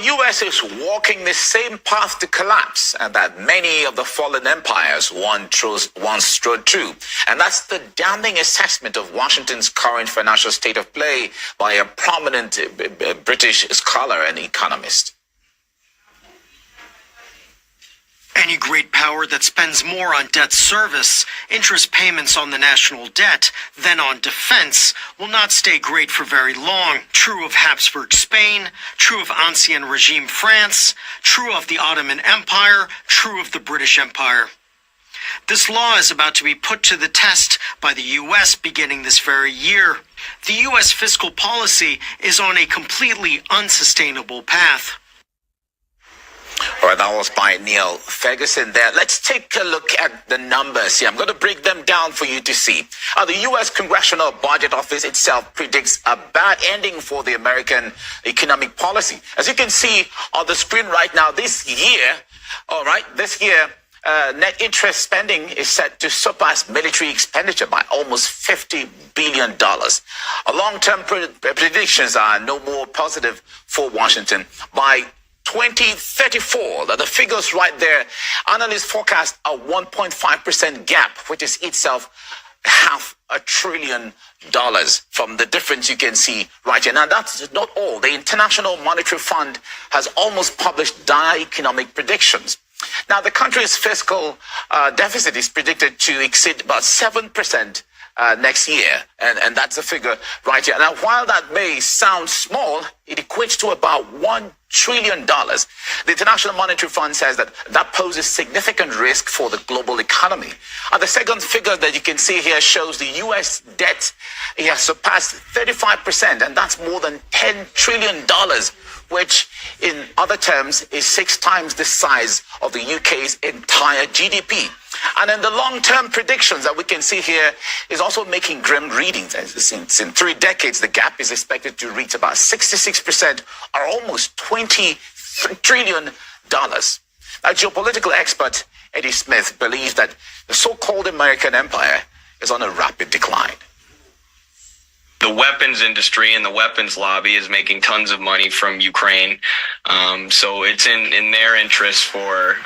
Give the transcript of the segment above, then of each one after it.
U.S. is walking the same path to collapse and that many of the fallen empires once strode through. And that's the damning assessment of Washington's current financial state of play by a prominent British scholar and economist. Any great power that spends more on debt service, interest payments on the national debt, than on defense will not stay great for very long. True of Habsburg Spain, true of Ancien Regime France, true of the Ottoman Empire, true of the British Empire. This law is about to be put to the test by the U.S. beginning this very year. The U.S. fiscal policy is on a completely unsustainable path. All right, that was by Neil Ferguson there. Let's take a look at the numbers here. I'm going to break them down for you to see. The U.S. Congressional Budget Office itself predicts a bad ending for the American economic policy. As you can see on the screen right now, this year, net interest spending is set to surpass military expenditure by almost $50 billion. Long-term predictions are no more positive for Washington. By 2034, the figures right there, analysts forecast a 1.5% gap, which is itself $500 billion from the difference you can see right here. Now, that's not all. The International Monetary Fund has almost published dire economic predictions. Now, the country's fiscal deficit is predicted to exceed about 7% next year, and that's a figure right here. Now, while that may sound small, it equates to about $1 trillion. The International Monetary Fund says that poses significant risk for the global economy. And the second figure that you can see here shows the U.S. debt. It has surpassed 35%, and that's more than $10 trillion, which in other terms is 6 times the size of the UK's entire GDP. And then the long-term predictions that we can see here is also making grim readings. In 3 decades, the gap is expected to reach about 66%, or almost $20 trillion. Now, geopolitical expert Eddie Smith believes that the so-called American empire is on a rapid decline. The weapons industry and the weapons lobby is making tons of money from Ukraine. So it's in their interest for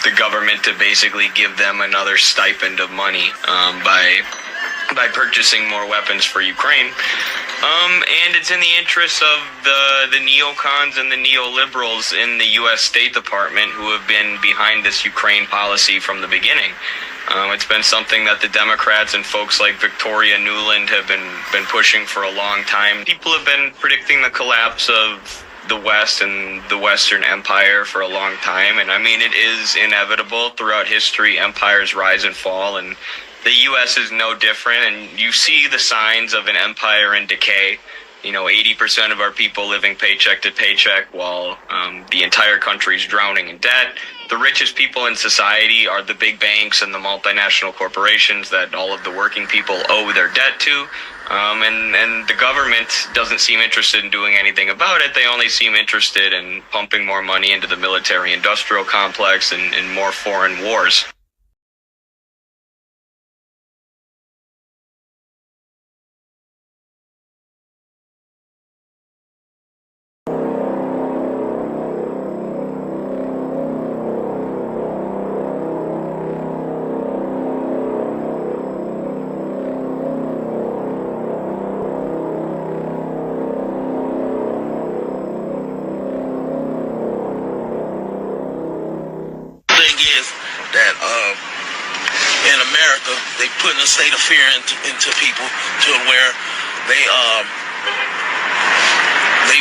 the government to basically give them another stipend of money by purchasing more weapons for Ukraine. And it's in the interest of the neocons and the neoliberals in the U.S. State Department who have been behind this Ukraine policy from the beginning. It's been something that the Democrats and folks like Victoria Nuland have been pushing for a long time. People have been predicting the collapse of the West and the Western Empire for a long time. And I mean, it is inevitable throughout history. Empires rise and fall, and the U.S. is no different. And you see the signs of an empire in decay. 80% of our people living paycheck to paycheck while the entire country is drowning in debt. The richest people in society are the big banks and the multinational corporations that all of the working people owe their debt to. And the government doesn't seem interested in doing anything about it. They only seem interested in pumping more money into the military-industrial complex and more foreign wars. In America, they putting a state of fear into people to where they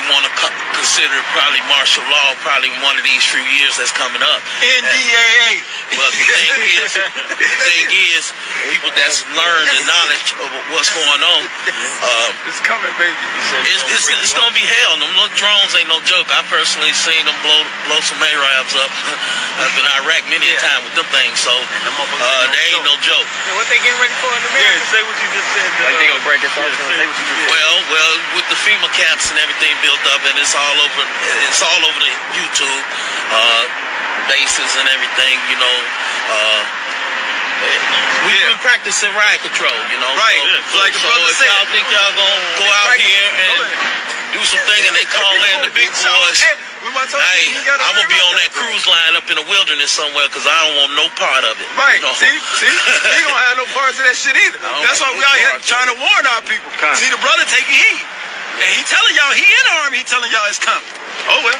want to consider probably martial law probably one of these few years that's coming up. NDAA. But the thing is, people that's learned the knowledge of what's going on, it's coming, baby. It's gonna be hell. Them little drones ain't no joke. I personally seen them blow some Arabs up. I've been in Iraq many a time with them things, so they ain't no joke. And what they getting ready for in America? Yeah, say what you just said. Like they gonna break it off. Well, with the FEMA camps and everything built up, and it's all over the YouTube bases and everything, we've been practicing riot control, Right. So if y'all think y'all gonna go out here and do some things and they call in the big boys, Hey, I'm gonna be on that cruise line up in the wilderness somewhere because I don't want no part of it. Right. You know? See, we don't have no parts of that shit either. That's why we out here trying to warn our people. See, the brother taking heat, and he telling y'all he in the army. He telling y'all it's coming. Oh well,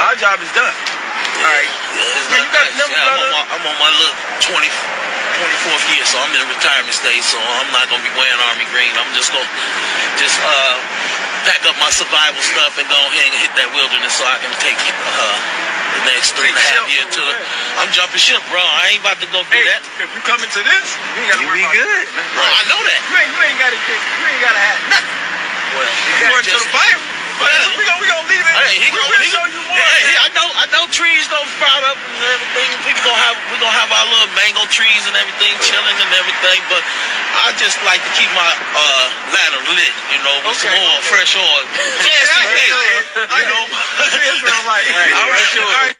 our job is done. All right. Yeah, you got the number, I'm on my little 24th year, so I'm in a retirement stage, so I'm not gonna be wearing army green. I'm just gonna pack up my survival stuff and go ahead and hit that wilderness so I can take the next 3.5 years to I'm jumping ship, bro. I ain't about to go do that. If you come into this, you ain't gotta worry about good. Bro, I know that. You ain't gotta have nothing. Well, You going to the fire? We gonna leave it. Hey, We'll show you more. I know trees gonna sprout up and everything. We gonna have our little mango trees and everything chilling and everything. But I just like to keep my ladder lit, you know, with some oil, fresh oil. Just in case, you know. All right.